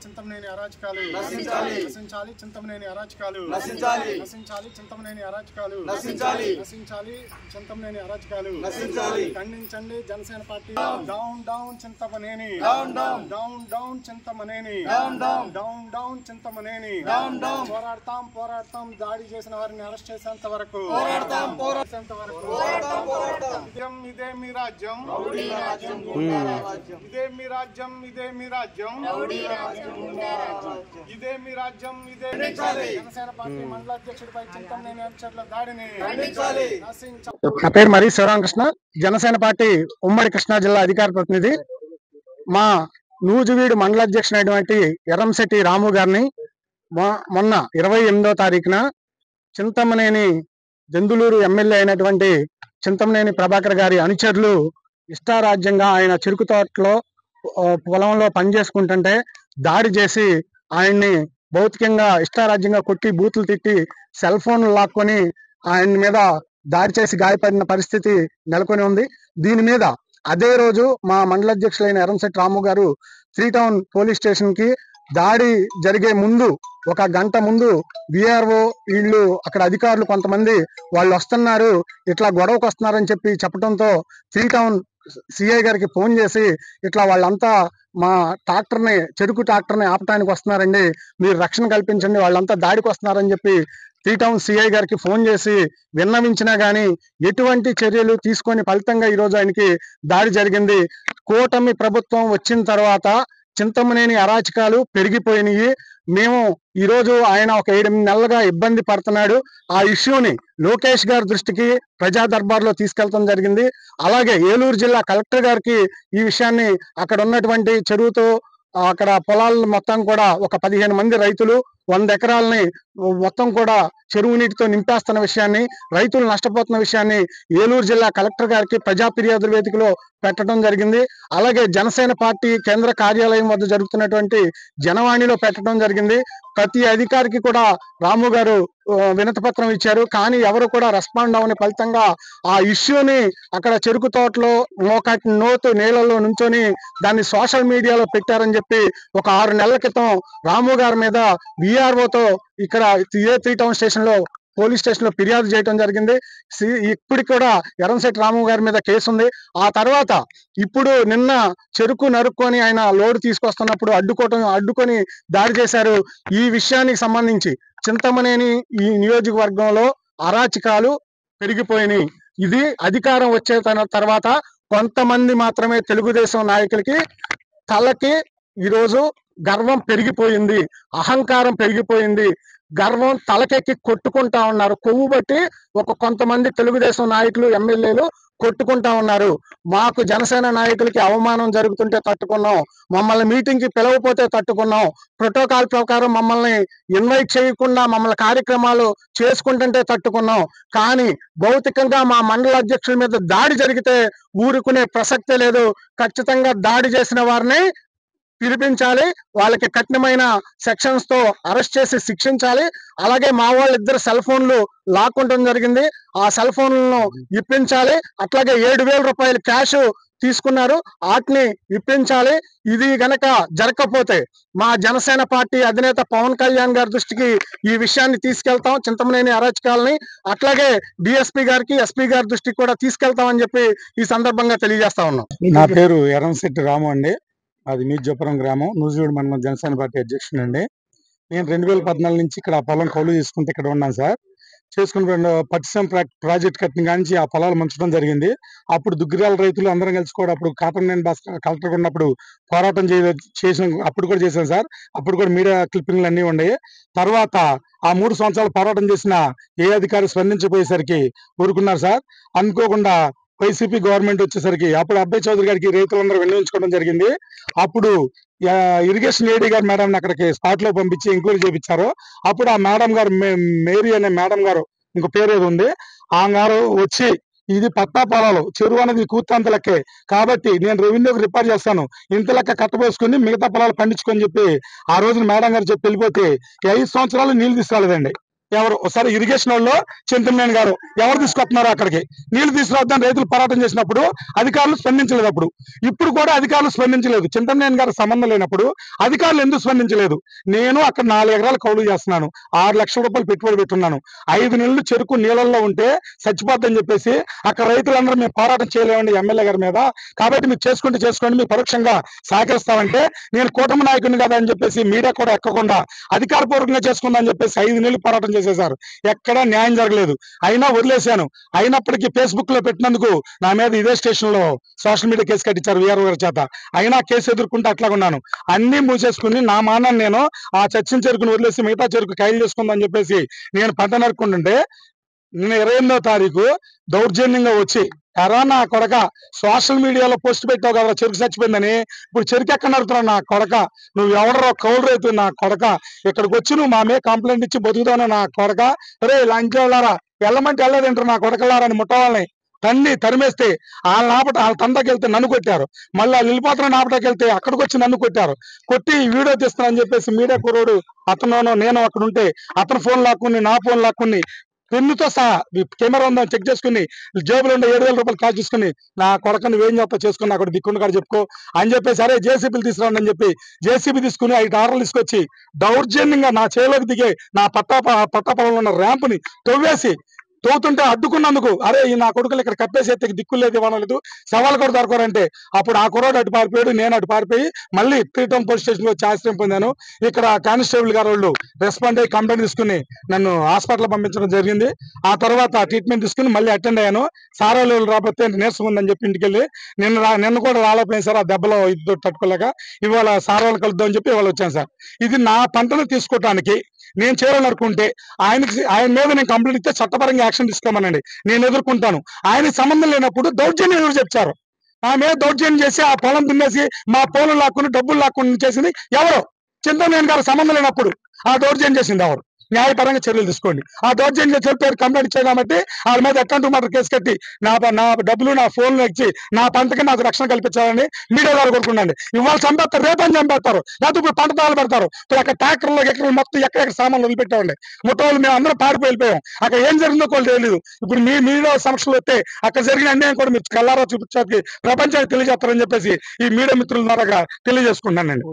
చింతమనేని అరాచకాలు నశించాలి చింతమనేని అరాచకాలు నశించాలి చింతమనేని అరాచకాలు నశించాలి చింతమనేని అరాచకాలు ఖండించండి Janasena party down down Chintamaneni down Chintamaneni down Chintamaneni పోరాడతాం దాడి చేసిన వారిని అరెస్ట్ చేసేంత వరకు ఇదే మీ రాజ్యం ఇదే మీ రాజ్యం ఇదే మీ రాజ్యం ఇదే మీ రాజ్యం ఇదే జనసేన పార్టీ మండల అధ్యక్షుడిపై చింతమనేని అనుచరుల దాడిని నా పేరు మరి శివరామకృష్ణ, జనసేన పార్టీ ఉమ్మడి కృష్ణా జిల్లా అధికార ప్రతినిధి. మా నూజివీడు మండల అధ్యక్షుడైనటువంటి ఎర్రంశెట్టి రాము గారిని మొన్న 28వ తారీఖున చింతమనేని దెందులూరు ఎమ్మెల్యే అయినటువంటి చింతమనేని ప్రభాకర్ గారి అనుచరులు ఇష్టారాజ్యంగా ఆయన చెరుకు తోటలో పొలంలో పనిచేసుకుంటుంటే దాడి చేసి ఆయన్ని భౌతికంగా ఇష్టారాజ్యంగా కొట్టి బూతులు తిట్టి సెల్ ఫోన్లు లాక్కొని ఆయన మీద దాడి చేసి గాయపడిన పరిస్థితి నెలకొని ఉంది. దీని మీద అదే రోజు మా మండల అధ్యక్షులైన ఎర్రంశెట్టి రాము గారు 3 టౌన్ పోలీస్ స్టేషన్ కి దాడి జరిగే ముందు 1 గంట ముందు విఆర్ఓ వీళ్ళు అక్కడ అధికారులు కొంతమంది వాళ్ళు వస్తున్నారు, ఇట్లా గొడవకు వస్తున్నారని చెప్పడంతో 3 టౌన్ సిఐ గారికి ఫోన్ చేసి ఇట్లా వాళ్ళంతా మా చెరుకు ట్రాక్టర్ని ఆపటానికి వస్తున్నారండి, మీరు రక్షణ కల్పించండి, వాళ్ళంతా దాడికి వస్తున్నారని చెప్పి 3 టౌన్ సిఐ గారికి ఫోన్ చేసి విన్నవించినా గానీ ఎటువంటి చర్యలు తీసుకొని ఫలితంగా ఈరోజు ఆయనకి దాడి జరిగింది. కూటమి ప్రభుత్వం వచ్చిన తర్వాత చింతమనేని అరాచకాలు పెరిగిపోయినాయి. మేము ఈరోజు ఆయన ఒక 7 నెలలుగా ఇబ్బంది పడుతున్నాడు. ఆ ఇష్యూని లోకేష్ గారి దృష్టికి ప్రజా దర్బార్లో తీసుకెళ్లడం జరిగింది. అలాగే ఏలూరు జిల్లా కలెక్టర్ గారికి ఈ విషయాన్ని అక్కడ ఉన్నటువంటి చెరువుతో అక్కడ పొలాలు మొత్తం కూడా ఒక 15 మంది రైతులు 100 ఎకరాలని మొత్తం కూడా చెరువు నీటితో నింపేస్తున్న విషయాన్ని, రైతులు నష్టపోతున్న విషయాన్ని ఏలూరు జిల్లా కలెక్టర్ గారికి ప్రజా ఫిర్యాదుల వేదికలో పెట్టడం జరిగింది. అలాగే జనసేన పార్టీ కేంద్ర కార్యాలయం వద్ద జరుగుతున్నటువంటి జనవాణిలో పెట్టడం జరిగింది. ప్రతి అధికారికి కూడా రాము గారు వినతి పత్రం ఇచ్చారు, కానీ ఎవరు కూడా రెస్పాండ్ అవని ఫలితంగా ఆ ఇష్యూని అక్కడ చెరుకు తోటలో నోటు నీళ్ళలో నుంచొని దాన్ని సోషల్ మీడియాలో పెట్టారని చెప్పి ఒక 6 నెలల క్రితం రాము గారి మీద విఆర్ఓతో ఇక్కడ 3 టౌన్ స్టేషన్ లో పోలీస్ స్టేషన్ లో ఫిర్యాదు చేయడం జరిగింది. ఇప్పటికి కూడా ఎర్రంశెట్టి రాము గారి మీద కేసు ఉంది. ఆ తర్వాత ఇప్పుడు నిన్న చెరుకు నరుక్కొని ఆయన లోడ్ తీసుకొస్తున్నప్పుడు అడ్డుకొని దాడి చేశారు. ఈ విషయానికి సంబంధించి చింతమనేని ఈ నియోజకవర్గంలో అరాచకాలు పెరిగిపోయినాయి. ఇది అధికారం వచ్చే తర్వాత కొంతమంది మాత్రమే తెలుగుదేశం నాయకులకి తలకి ఈరోజు గర్వం పెరిగిపోయింది, అహంకారం పెరిగిపోయింది, గర్వం తలకెక్కి కొట్టుకుంటా ఉన్నారు. కొవ్వు బట్టి కొంతమంది తెలుగుదేశం నాయకులు ఎమ్మెల్యేలు కొట్టుకుంటా ఉన్నారు. మాకు జనసేన నాయకులకి అవమానం జరుగుతుంటే తట్టుకున్నాం, మమ్మల్ని మీటింగ్ కి పిలవపోతే తట్టుకున్నాం, ప్రోటోకాల్ ప్రకారం మమ్మల్ని ఇన్వైట్ చేయకుండా మమ్మల్ని కార్యక్రమాలు చేసుకుంటుంటే తట్టుకున్నాం, కానీ భౌతికంగా మా మండల అధ్యక్షుల మీద దాడి జరిగితే ఊరుకునే ప్రసక్తే లేదు. ఖచ్చితంగా దాడి చేసిన వారిని పిలిపించాలి, వాళ్ళకి కఠినమైన సెక్షన్స్ తో అరెస్ట్ చేసి శిక్షించాలి. అలాగే మా వాళ్ళిద్దరు సెల్ ఫోన్లు లాక్కుంటం జరిగింది, ఆ సెల్ ఫోన్లను ఇప్పించాలి. అట్లాగే 7,000 రూపాయలు క్యాష్ తీసుకున్నారు, వాటిని ఇప్పించాలి. ఇది గనక జరగకపోతే మా జనసేన పార్టీ అధినేత పవన్ కళ్యాణ్ గారి దృష్టికి ఈ విషయాన్ని తీసుకెళ్తాం, చింతమనేని అరాచకాలని. అట్లాగే డిఎస్పీ గారికి ఎస్పీ గారి దృష్టికి కూడా తీసుకెళ్తామని చెప్పి ఈ సందర్భంగా తెలియజేస్తా ఉన్నాం. నా పేరు ఎర్రంశెట్టి రాము అండి, అది మీజపురం గ్రామం, నూజివీడు మండలం జనసేన పార్టీ అధ్యక్షుడు అండి. నేను 2014 నుంచి ఇక్కడ పొలం కౌలు తీసుకుంటే ఇక్కడ ఉన్నాను సార్. చేసుకున్న పట్టిసీమ ప్రాజెక్ట్ కట్టిన కానీ ఆ పొలాలు మంచడం జరిగింది. అప్పుడు దుగ్గిరాల రైతులు అందరం కలిసి కూడా అప్పుడు కాటమనేని భాస్కర్ కలెక్టర్ ఉన్నప్పుడు పోరాటం చేసిన అప్పుడు కూడా చేశాను సార్. అప్పుడు కూడా మీడియా క్లిప్పింగ్లు అన్నీ ఉన్నాయి. తర్వాత ఆ 3 సంవత్సరాలు పోరాటం చేసిన ఏ అధికారి స్పందించబోయేసరికి ఊరుకున్నారు సార్. అనుకోకుండా వైసీపీ గవర్నమెంట్ వచ్చేసరికి అప్పుడు అబ్బాయి చౌదరి గారికి రైతులందరూ వినియోగించుకోవడం జరిగింది. అప్పుడు ఇరిగేషన్ ఏడీ గారు మేడం అక్కడికి స్పాట్ లో పంపించి ఎంక్వైరీ చేయించారు. అప్పుడు ఆ మేడం గారు మేరీ అనే మేడం గారు, ఇంకో పేరు ఏది ఉంది, ఆ గారు వచ్చి ఇది పట్టా పొలాలు, చెరువు అనేది కూర్తంత లెక్కే కాబట్టి నేను రెవెన్యూకి రిపేర్ చేస్తాను, ఇంత లెక్క కట్టబోసుకుని మిగతా పొలాలు పండించుకొని చెప్పి ఆ రోజున మేడం గారు చెప్పి వెళ్ళిపోతే 5 సంవత్సరాలు నీళ్లు తీసుకురాలేదండి. ఎవరు ఒకసారి ఇరిగేషన్ వాళ్ళు చింతమనేని గారు ఎవరు తీసుకొస్తున్నారు అక్కడికి నీళ్లు తీసుకురావద్దని రైతులు పోరాటం చేసినప్పుడు అధికారులు స్పందించలేదు. అప్పుడు ఇప్పుడు కూడా అధికారులు స్పందించలేదు. చింతమనేని గారు సంబంధం లేనప్పుడు అధికారులు ఎందుకు స్పందించలేదు? నేను అక్కడ 4 ఎకరాలు కౌలు చేస్తున్నాను, 6 లక్షల రూపాయలు పెట్టుబడి పెట్టున్నాను. 5 నెలలు చెరుకు నీళ్ళల్లో ఉంటే చచ్చిపోద్దని చెప్పేసి అక్కడ రైతులందరూ మేము పోరాటం చేయలేమండి ఎమ్మెల్యే గారి మీద, కాబట్టి మీరు చేసుకోండి మీరు పరోక్షంగా సహకరిస్తామంటే నేను కూటమి నాయకుడిని కదా అని చెప్పేసి మీడియా కూడా ఎక్కకుండా అధికారపూర్వకంగా చేసుకుందా అని చెప్పేసి 5 నెలలు పోరాటం చేసేశారు. ఎక్కడా న్యాయం జరగలేదు. అయినా వదిలేశాను. అయినప్పటికీ ఫేస్బుక్ లో పెట్టినందుకు నా మీద ఇదే స్టేషన్ లో సోషల్ మీడియా కేసు కట్టించారు వీఆర్ఓ గారి చేత. అయినా కేసు ఎదుర్కొంటే అట్లాగున్నాను. అన్ని మూసేసుకుని నా మానాన్ని నేను ఆ చచ్చిన చెరుకును వదిలేసి మిగతా చెరుకు కైలు చేసుకుందని చెప్పేసి నేను పంట నరుక్కుంటుంటే నిన్న 28వ తారీఖు దౌర్జన్యంగా వచ్చి ఎరా నా కొడక సోషల్ మీడియాలో పోస్ట్ పెట్టావు కదా చెరుకు చచ్చిపోయిందని, ఇప్పుడు చెరుకు ఎక్కడ నడుతున్నావు నా కొడక, నువ్వు ఎవడరో కౌలు రైతు నా కొడక, ఇక్కడికి వచ్చి నువ్వు మా మీద కంప్లైంట్ ఇచ్చి బతుకుతావు నా కొడక, రే లంచారా వెళ్ళమంటే వెళ్ళలేదంటారు నా కొడకలారా అని ముట్టవాళ్ళని తరిమేస్తే వాళ్ళ తండకి వెళ్తే నన్ను కొట్టారు. మళ్ళీ వెళ్ళిపోతున్న ఆపటాకి వెళ్తే అక్కడికి వచ్చి నన్ను కొట్టారు. కొట్టి వీడియో తీస్తానని చెప్పేసి మీడియా కుర్రోడు అతను నేను అక్కడ ఉంటే అతను ఫోన్ లాక్కుని నా ఫోన్ లాక్కుని పెన్నుతో సహా కెమెరా ఉందని చెక్ చేసుకుని జేబులో ఉండే 7,000 రూపాయలు కాల్ చేసుకుని నా కొడక నువ్వేం చెప్తా చేసుకుని అక్కడ దిక్కుండా కాడ చెప్పుకో అని చెప్పేసి సరే జేసీబీలు తీసుకురండి అని చెప్పి జేసీబీ తీసుకుని 5 ఆర్డర్లు తీసుకొచ్చి దౌర్జన్యంగా నా చేలోకి దిగే నా పట్టా పొలంలో ఉన్న ర్యాంపుని తవ్వుతుంటే అడ్డుకున్నందుకు అరే ఈ నా కొడుకులు ఇక్కడ కప్పేసేస్తే దిక్కులు లేదు ఇవ్వడం లేదు సవాల్ కూడా దొరకరంటే అప్పుడు ఆ కుర్రాడు అటు పారిపోయాడు, నేను అటు పారిపోయి మళ్ళీ 3 టౌన్ పోలీస్ స్టేషన్ లో వచ్చి ఆశ్రయం పొందాను. ఇక్కడ కానిస్టేబుల్ గారు వాళ్ళు రెస్పాండ్ అయ్యి కంప్లైంట్ తీసుకుని నన్ను హాస్పిటల్ పంపించడం జరిగింది. ఆ తర్వాత ట్రీట్మెంట్ తీసుకుని మళ్ళీ అటెండ్ అయ్యాను. సారాలు రాబోతే నీరసం ఉందని చెప్పి ఇంటికి వెళ్ళి నిన్న కూడా రాలేకపోయింది సార్, ఆ దెబ్బలో ఇది తట్టుకోలేక ఇవాళ సారాలు కలుద్దాం అని చెప్పి ఇవాళ వచ్చాను సార్. ఇది నా పంటను తీసుకోవటానికి నేను చేయాలనుకుంటే ఆయన మీద నేను కంప్లైంట్ ఇస్తే చట్టపరంగా యాక్షన్ తీసుకోమనండి, నేను ఎదుర్కొంటాను. ఆయనకి సంబంధం లేనప్పుడు దౌర్జన్యం ఎవరు చెప్తారు? ఆమె దౌర్జన్యం చేసి ఆ పొలం దున్నేసి మా పొలం లాక్కుని డబ్బులు లాక్కుని చేసింది ఎవరు? చింతమనేని గారు సంబంధం లేనప్పుడు ఆ దౌర్జన్యం చేసింది ఎవరు? న్యాయపరంగా చర్యలు తీసుకోండి. ఆ దౌర్జన్యం చెప్పారు కంప్లైంట్ ఇచ్చారు కాబట్టి వాళ్ళ మీద అకౌంట్ మాత్రం కేసు కట్టి నా డబ్బులు నా ఫోన్లు ఇచ్చి నా పంటకి నాకు రక్షణ కల్పించాలని మీడియా గారు కోరుకున్నాండి. ఇవాళ చంపేస్తారు, రేపని చంపేస్తారు, లేకపోతే ఇప్పుడు పంట తాళు పెడతారు. ఇప్పుడు అక్కడ ట్రాక్టర్లో ఎక్కడ మొత్తం ఎక్కడెక్కడ సామాన్లు వదిలిపెట్టామండి. ముట్టోళ్ళు మేము అందరం పారిపోయి వెళ్ళిపోయాం. అక్కడ ఏం జరిగిందో కూడా తెలియదు. ఇప్పుడు మీడియా సమక్షంలో వస్తే అక్కడ జరిగిన అన్యాయం కూడా మీరు కల్లారా చూపించడానికి ప్రపంచానికి తెలియజేస్తారని చెప్పేసి ఈ మీడియా మిత్రుల ద్వారా తెలియజేసుకుంటానండి.